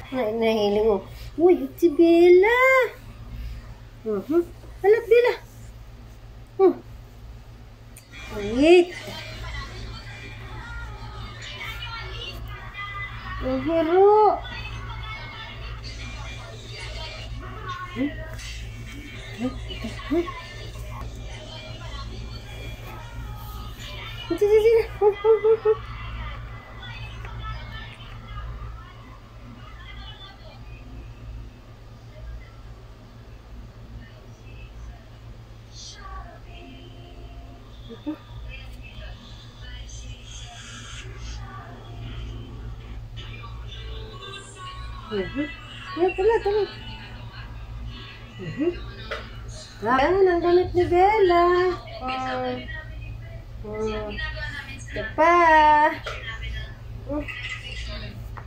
Nahiling mo. Uy, si Bella. Alat, Bella. Wait. Ang hero. Yan pala, tama. Yan ang damit ni Bella. Ito pa.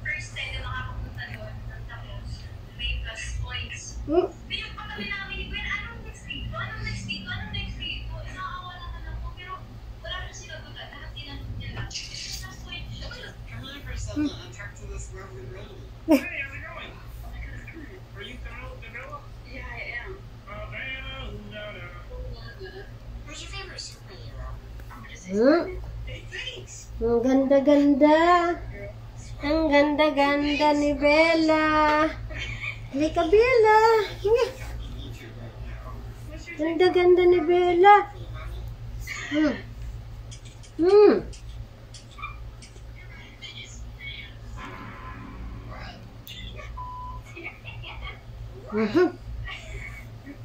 First time na makapunta doon, tapos may plus points. Pinagpatuloy namin ni Gwen, anong next dito? Anong next dito? Anong next dito? Nakakawala na lang po, pero wala na sinagutan. Lahat tinanong niya lang. Plus point siya. Camila Priscilla, talk to this lovely lady. Hey, how's it going? Are you Camila? Yeah, I am. Who's your favorite superhero? Hey, thanks! Ang ganda-ganda. Ang ganda-ganda ni Bella. Halika, Bella. Ganda-ganda ni Bella. You're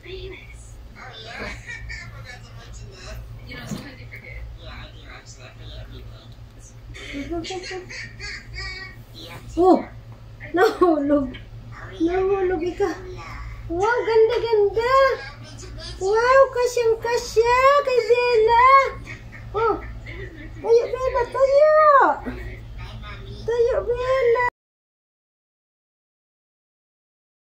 famous. Oh, yeah. I forgot to mention that. You know, sometimes you forget. Yeah, I do actually. I forget everything. Oh, nahulog. Nahulog ika. Wow, ganda-ganda. Wow, kasyang-kasya kay Bella. Oh, tayo, Bella, tayo.